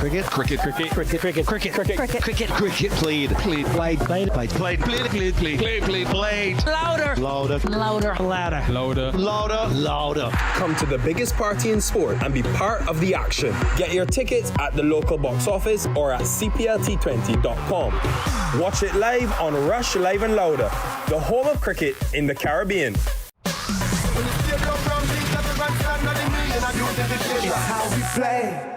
Cricket. Cricket. Cricket. Cricket. Cricket. Cricket. Cricket. Cricket. Cricket. Cricket. Played. Played. Played. Played. Played. Played. Played. Played. Played. Played. Played. Louder. Louder. Louder. Louder. Louder. Louder. Louder. Come to the biggest party in sport and be part of the action. Get your tickets at the local box office or at cplt20.com. Watch it live on Rush Live and Louder, the home of cricket in the Caribbean. It's how we play.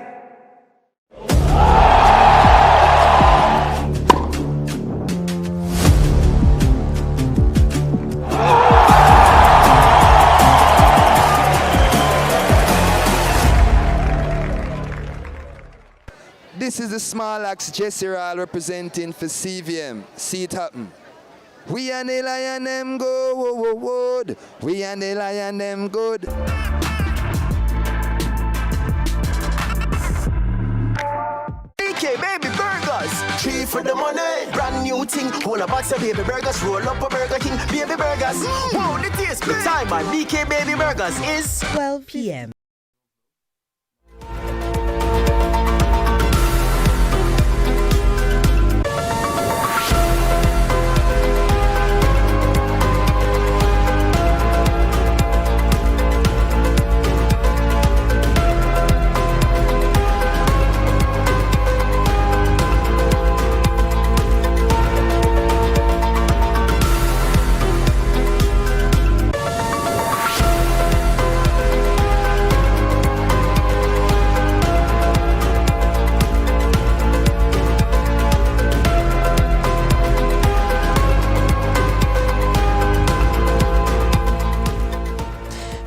This is the small axe Jesse Rall representing for CVM. See it happen. We and the lion them go, whoa, whoa, whoa. We and the lion them good. BK Baby Burgers, 3 for the money, brand new thing. Whole a box of baby burgers, roll up a Burger King. Baby Burgers, wow, the taste. The time on BK Baby Burgers is 12 p.m.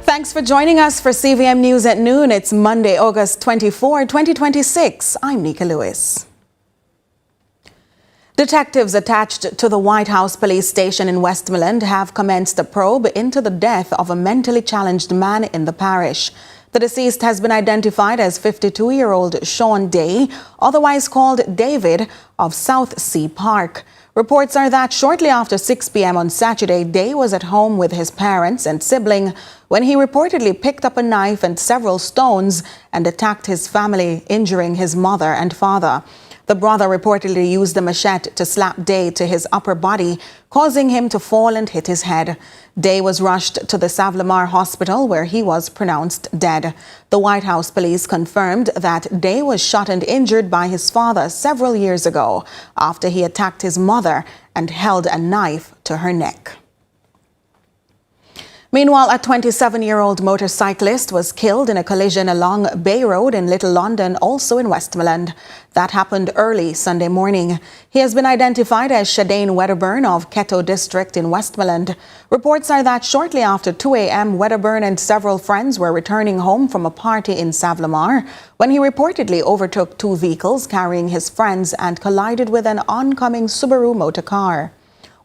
Thanks for joining us for CVM News at noon. It's Monday, August 24, 2026. I'm Nika Lewis. Detectives attached to the White House Police Station in Westmoreland have commenced a probe into the death of a mentally challenged man in the parish. The deceased has been identified as 52-year-old Sean Day, otherwise called David, of South Sea Park. Reports are that shortly after 6 p.m. on Saturday, Day was at home with his parents and sibling when he reportedly picked up a knife and several stones and attacked his family, injuring his mother and father. The brother reportedly used the machete to slap Day to his upper body, causing him to fall and hit his head. Day was rushed to the Savlamar Hospital, where he was pronounced dead. The White House police confirmed that Day was shot and injured by his father several years ago after he attacked his mother and held a knife to her neck. Meanwhile, a 27-year-old motorcyclist was killed in a collision along Bay Road in Little London, also in Westmoreland. That happened early Sunday morning. He has been identified as Shadane Wedderburn of Ketto District in Westmoreland. Reports are that shortly after 2 a.m., Wedderburn and several friends were returning home from a party in Savlamar when he reportedly overtook two vehicles carrying his friends and collided with an oncoming Subaru motor car.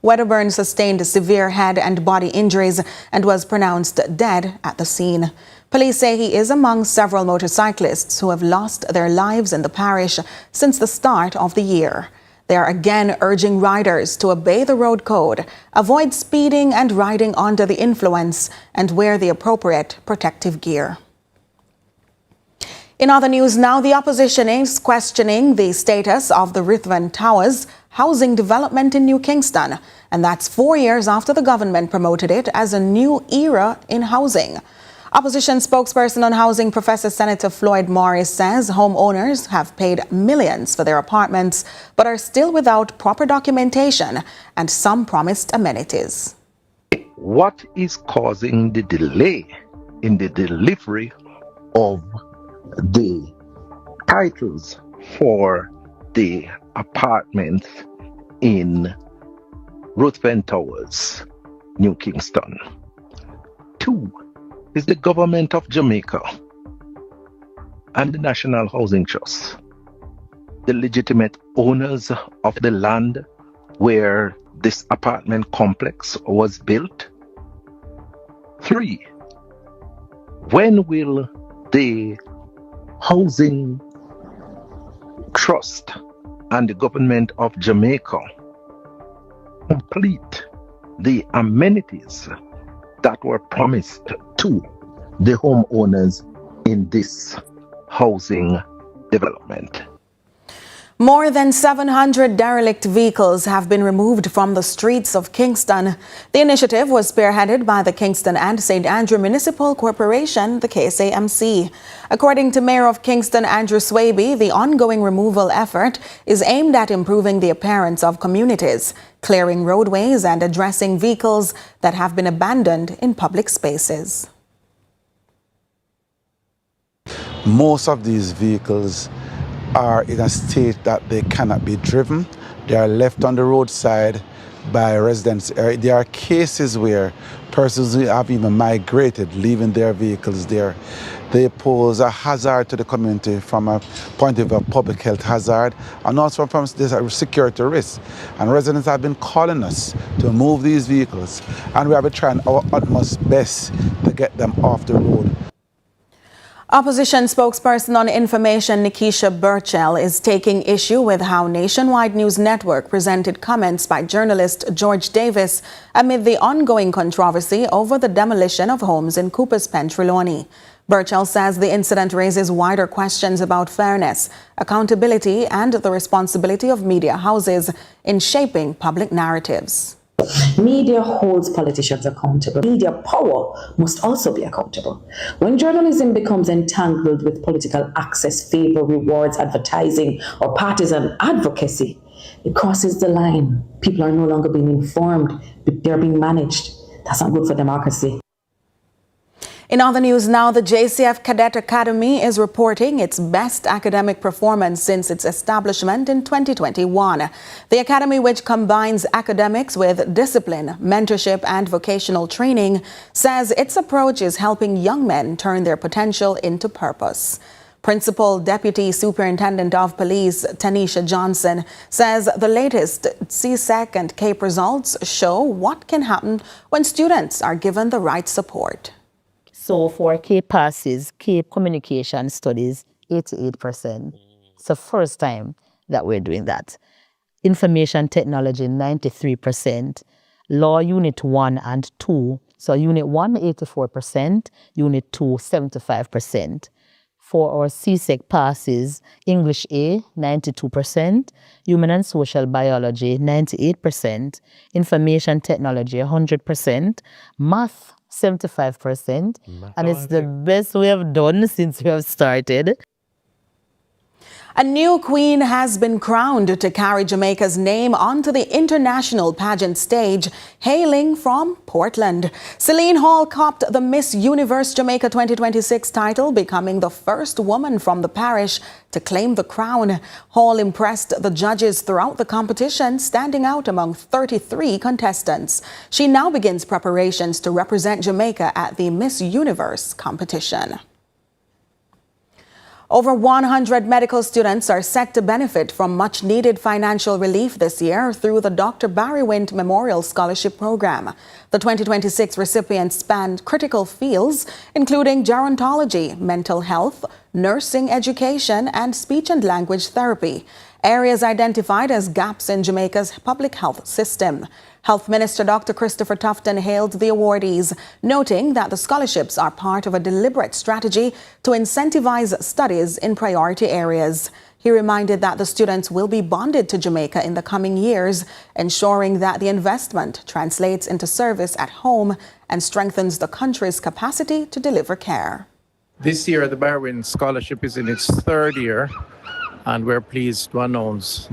Wedderburn sustained severe head and body injuries and was pronounced dead at the scene. Police say he is among several motorcyclists who have lost their lives in the parish since the start of the year. They are again urging riders to obey the road code, avoid speeding and riding under the influence, and wear the appropriate protective gear. In other news now, the opposition is questioning the status of the Ruthven Towers housing development in New Kingston, and that's 4 years after the government promoted it as a new era in housing. Opposition spokesperson on housing, Professor Senator Floyd Morris, says homeowners have paid millions for their apartments but are still without proper documentation and some promised amenities. What is causing the delay in the delivery of the titles for the apartments in Ruthven Towers, New Kingston? 2 is the government of Jamaica and the National Housing Trust, the legitimate owners of the land where this apartment complex was built. 3, when will the Housing Trust and the government of Jamaica complete the amenities that were promised to the homeowners in this housing development? More than 700 derelict vehicles have been removed from the streets of Kingston. The initiative was spearheaded by the Kingston and St. Andrew Municipal Corporation, the KSAMC. According to Mayor of Kingston, Andrew Swaby, the ongoing removal effort is aimed at improving the appearance of communities, clearing roadways and addressing vehicles that have been abandoned in public spaces. Most of these vehicles are in a state that they cannot be driven. They are left on the roadside by residents. There are cases where persons who have even migrated, leaving their vehicles there. They pose a hazard to the community from a point of view of public health hazard and also from this security risk. And residents have been calling us to move these vehicles, and we have been trying our utmost best to get them off the road. Opposition spokesperson on information Nikisha Burchell is taking issue with how Nationwide News Network presented comments by journalist George Davis amid the ongoing controversy over the demolition of homes in Cooper's Pen, Trelawney. Burchell says the incident raises wider questions about fairness, accountability, and the responsibility of media houses in shaping public narratives. Media holds politicians accountable. Media power must also be accountable. When journalism becomes entangled with political access, favor, rewards, advertising, or partisan advocacy, it crosses the line. People are no longer being informed, but they're being managed. That's not good for democracy. In other news now, the JCF Cadet Academy is reporting its best academic performance since its establishment in 2021. The academy, which combines academics with discipline, mentorship, and vocational training, says its approach is helping young men turn their potential into purpose. Principal Deputy Superintendent of Police Tanisha Johnson says the latest CSEC and CAPE results show what can happen when students are given the right support. So for CAPE passes, CAPE communication studies, 88%. It's the first time that we're doing that. Information technology, 93%. Law Unit 1 and 2. So Unit 1, 84%. Unit 2, 75%. For our CSEC passes, English A, 92%. Human and Social Biology, 98%. Information technology, 100%. Math, 75%, and it's the best we have done since we have started. A new queen has been crowned to carry Jamaica's name onto the international pageant stage, hailing from Portland. Celine Hall copped the Miss Universe Jamaica 2026 title, becoming the first woman from the parish to claim the crown. Hall impressed the judges throughout the competition, standing out among 33 contestants. She now begins preparations to represent Jamaica at the Miss Universe competition. Over 100 medical students are set to benefit from much-needed financial relief this year through the Dr. Barry Wint Memorial Scholarship Program. The 2026 recipients spanned critical fields, including gerontology, mental health, nursing education, and speech and language therapy, areas identified as gaps in Jamaica's public health system. Health Minister Dr. Christopher Tufton hailed the awardees, noting that the scholarships are part of a deliberate strategy to incentivize studies in priority areas. He reminded that the students will be bonded to Jamaica in the coming years, ensuring that the investment translates into service at home and strengthens the country's capacity to deliver care. This year, the Barwin Scholarship is in its third year, and we're pleased to announce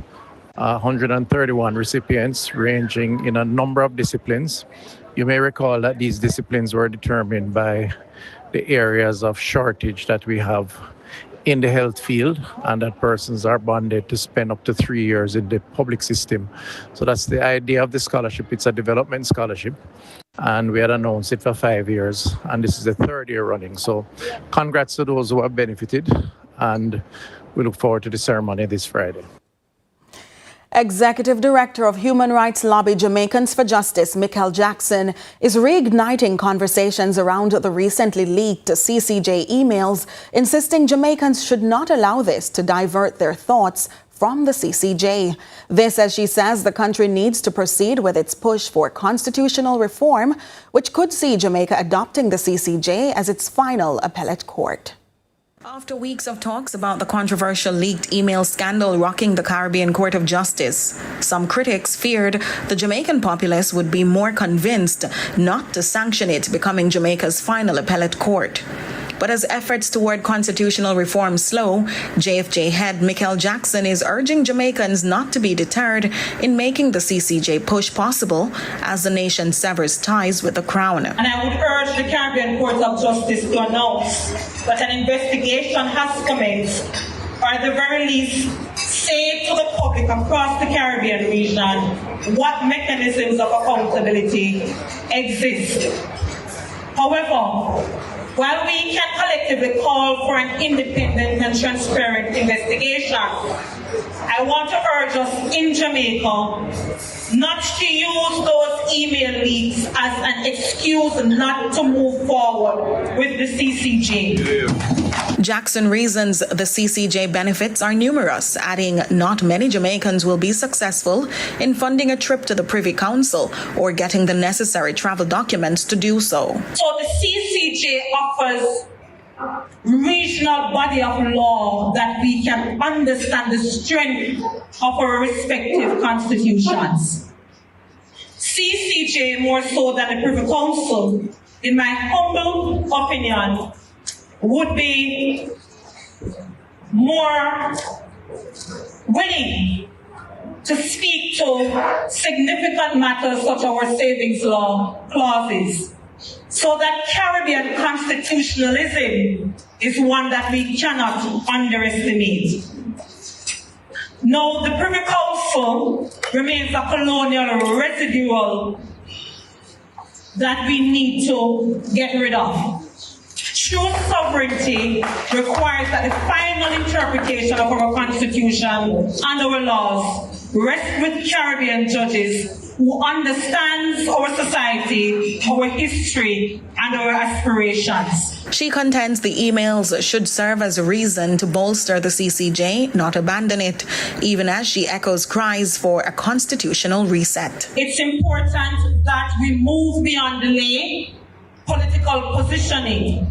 131 recipients ranging in a number of disciplines. You may recall that these disciplines were determined by the areas of shortage that we have in the health field, and that persons are bonded to spend up to 3 years in the public system. So that's the idea of the scholarship. It's a development scholarship, and we had announced it for 5 years, and this is the third year running. So congrats to those who have benefited, and we look forward to the ceremony this Friday. Executive Director of Human Rights Lobby Jamaicans for Justice, Michael Jackson, is reigniting conversations around the recently leaked CCJ emails, insisting Jamaicans should not allow this to divert their thoughts from the CCJ. This, as she says, the country needs to proceed with its push for constitutional reform, which could see Jamaica adopting the CCJ as its final appellate court. After weeks of talks about the controversial leaked email scandal rocking the Caribbean Court of Justice, some critics feared the Jamaican populace would be more convinced not to sanction it becoming Jamaica's final appellate court. But as efforts toward constitutional reform slow, JFJ head Michael Jackson is urging Jamaicans not to be deterred in making the CCJ push possible as the nation severs ties with the Crown. And I would urge the Caribbean Court of Justice to announce that an investigation has commenced, or at the very least, say to the public across the Caribbean region what mechanisms of accountability exist. However, while we can collectively call for an independent and transparent investigation, I want to urge us in Jamaica not to use those email leaks as an excuse not to move forward with the CCJ. Jackson reasons the CCJ benefits are numerous, adding not many Jamaicans will be successful in funding a trip to the Privy Council or getting the necessary travel documents to do so. So the CCJ offers regional body of law that we can understand the strength of our respective constitutions. CCJ, more so than the Privy Council, in my humble opinion, would be more willing to speak to significant matters such as our savings law clauses, so that Caribbean constitutionalism is one that we cannot underestimate. No, the Privy Council remains a colonial residual that we need to get rid of. True sovereignty requires that the final interpretation of our Constitution and our laws rest with Caribbean judges who understands our society, our history, and our aspirations. She contends the emails should serve as a reason to bolster the CCJ, not abandon it, even as she echoes cries for a constitutional reset. It's important that we move beyond delay, political positioning.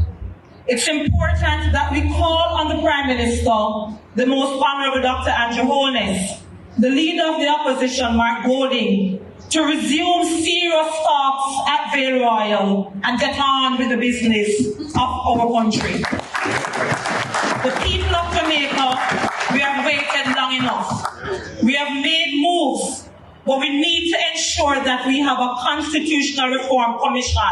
It's important that we call on the Prime Minister, the Most Honorable Dr. Andrew Holness, the leader of the opposition, Mark Golding, to resume serious talks at Vale Royal and get on with the business of our country. The people of Jamaica, we have waited long enough. We have made moves, but we need to ensure that we have a constitutional reform commission,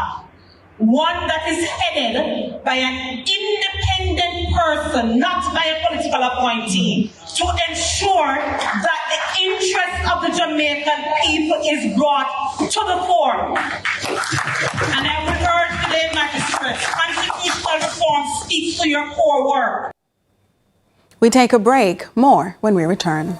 one that is headed by an independent person, not by a political appointee, to ensure that the interest of the Jamaican people is brought to the fore. And I would urge today, magistrates, constitutional reform speaks to your core work. We take a break. More when we return.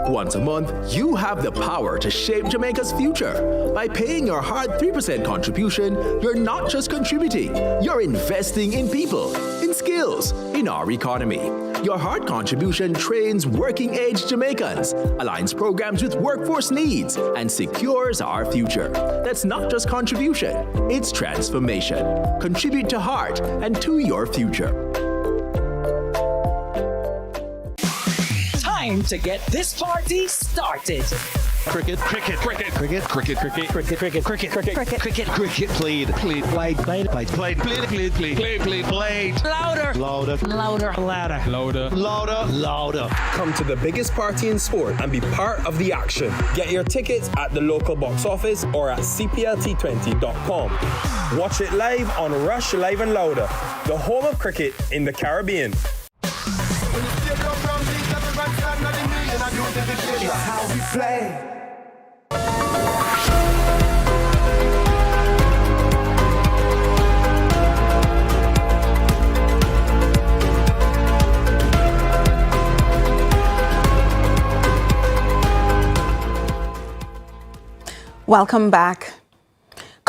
Once a month, you have the power to shape Jamaica's future. By paying your hard 3% contribution, you're not just contributing, you're investing in people, in skills, in our economy. Your hard contribution trains working-age Jamaicans, aligns programs with workforce needs, and secures our future. That's not just contribution, it's transformation. Contribute to heart and to your future. Time to get this party started. Cricket, cricket, cricket, cricket, cricket, cricket, cricket, cricket, cricket, cricket, cricket, cricket, played, played, played, played, played, played, played, played, played, played, played. Louder, louder, louder, louder, louder, louder, louder. Come to the biggest party in sport and be part of the action. Get your tickets at the local box office or at cplt20.com. Watch it live on Rush Live and Louder, the home of cricket in the Caribbean. How we play. Welcome back.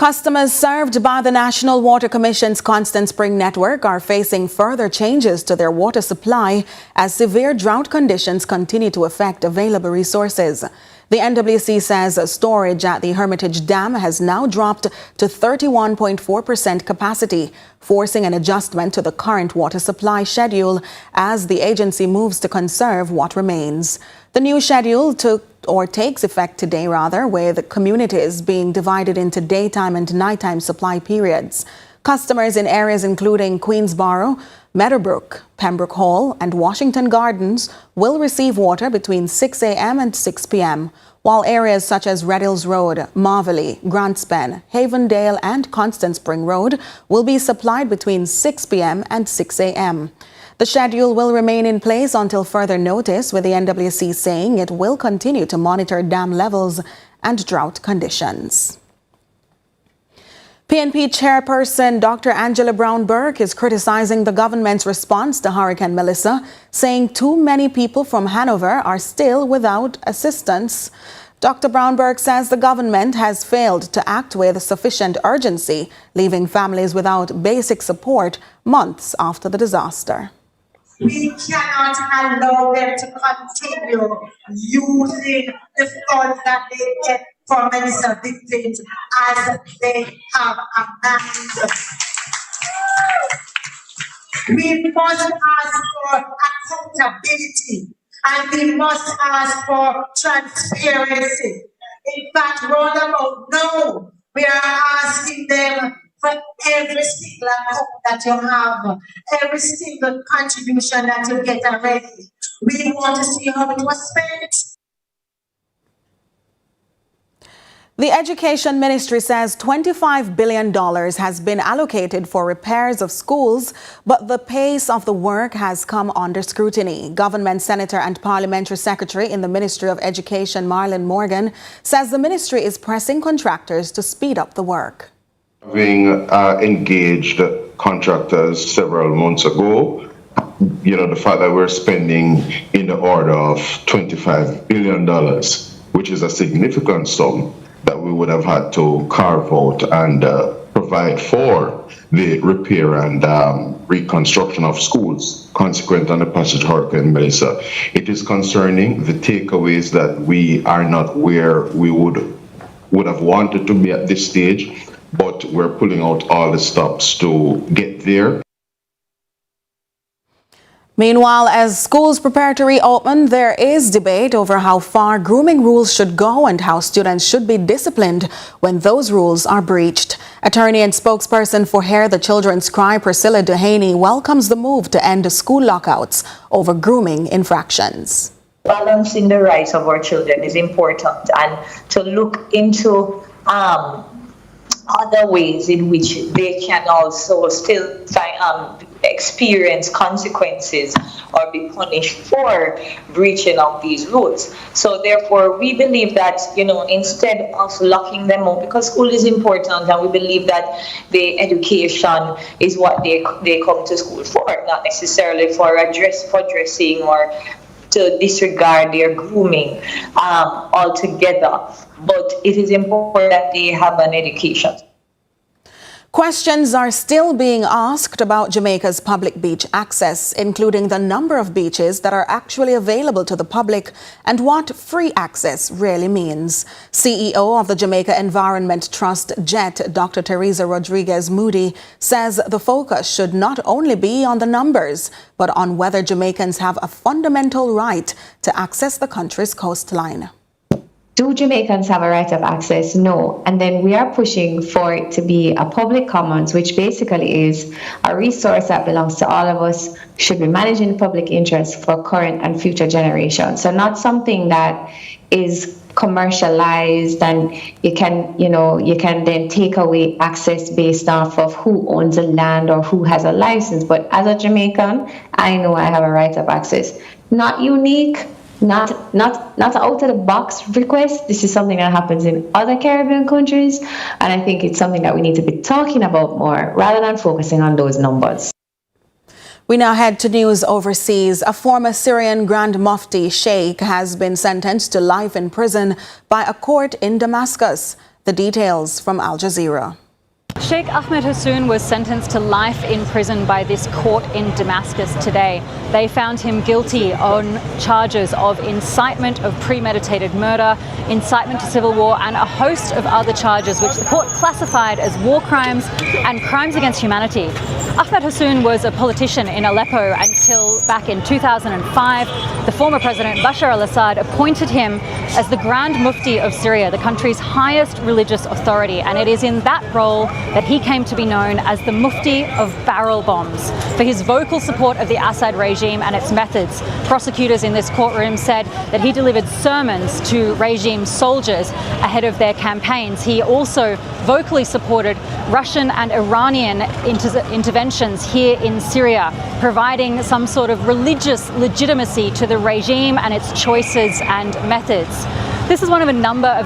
Customers served by the National Water Commission's Constant Spring Network are facing further changes to their water supply as severe drought conditions continue to affect available resources. The NWC says storage at the Hermitage Dam has now dropped to 31.4% capacity, forcing an adjustment to the current water supply schedule as the agency moves to conserve what remains. The new schedule takes effect today, with communities being divided into daytime and nighttime supply periods. Customers in areas including Queensborough, Meadowbrook, Pembroke Hall and Washington Gardens will receive water between 6 a.m. and 6 p.m., while areas such as Red Hills Road, Marvelly, Grantspen, Havendale and Constant Spring Road will be supplied between 6 p.m. and 6 a.m. The schedule will remain in place until further notice, with the NWC saying it will continue to monitor dam levels and drought conditions. PNP chairperson Dr. Angela Brown-Burke is criticizing the government's response to Hurricane Melissa, saying too many people from Hanover are still without assistance. Dr. Brown-Burke says the government has failed to act with sufficient urgency, leaving families without basic support months after the disaster. We cannot allow them to continue using the funds that they get for Melissa victims as they have a mandate. We must ask for accountability and we must ask for transparency. In fact, roundabout now, we are asking them for every single account that you have, every single contribution that you get already. We want to see how it was spent. The Education Ministry says $25 billion has been allocated for repairs of schools, but the pace of the work has come under scrutiny. Government Senator and Parliamentary Secretary in the Ministry of Education, Marlon Morgan, says the ministry is pressing contractors to speed up the work. Having engaged contractors several months ago, the fact that we're spending in the order of $25 billion, which is a significant sum that we would have had to carve out and provide for the repair and reconstruction of schools consequent on the passage of Hurricane Melissa. It is concerning. The takeaways that we are not where we would have wanted to be at this stage, but we're pulling out all the stops to get there. Meanwhile, as schools prepare to reopen, there is debate over how far grooming rules should go and how students should be disciplined when those rules are breached. Attorney and spokesperson for Hear the Children's Cry, Priscilla Dehaney, welcomes the move to end school lockouts over grooming infractions. Balancing the rights of our children is important, and to look into other ways in which they can also still experience consequences or be punished for breaching of these rules. So therefore, we believe that, instead of locking them up, because school is important and we believe that the education is what they come to school for, not necessarily for dressing or to disregard their grooming altogether. But it is important that they have an education. Questions are still being asked about Jamaica's public beach access, including the number of beaches that are actually available to the public and what free access really means. CEO of the Jamaica Environment Trust, JET, Dr. Teresa Rodriguez Moody, says the focus should not only be on the numbers, but on whether Jamaicans have a fundamental right to access the country's coastline. Do Jamaicans have a right of access? No. And then we are pushing for it to be a public commons, which basically is a resource that belongs to all of us, should be managed in public interest for current and future generations. So not something that is commercialized and you can then take away access based off of who owns the land or who has a license. But as a Jamaican, I know I have a right of access. Not unique. Not out of the box request. This is something that happens in other Caribbean countries, and I think it's something that we need to be talking about more rather than focusing on those numbers. We now head to news overseas. A former Syrian Grand Mufti Sheikh has been sentenced to life in prison by a court in Damascus. The details from Al Jazeera. Sheikh Ahmed Hassoun was sentenced to life in prison by this court in Damascus today. They found him guilty on charges of incitement of premeditated murder, incitement to civil war, and a host of other charges which the court classified as war crimes and crimes against humanity. Ahmed Hassoun was a politician in Aleppo until back in 2005. The former president Bashar al-Assad appointed him as the Grand Mufti of Syria, the country's highest religious authority, and it is in that role that he came to be known as the Mufti of barrel bombs for his vocal support of the Assad regime and its methods. Prosecutors in this courtroom said that he delivered sermons to regime soldiers ahead of their campaigns. He also vocally supported Russian and Iranian interventions here in Syria, providing some sort of religious legitimacy to the regime and its choices and methods. This is one of a number of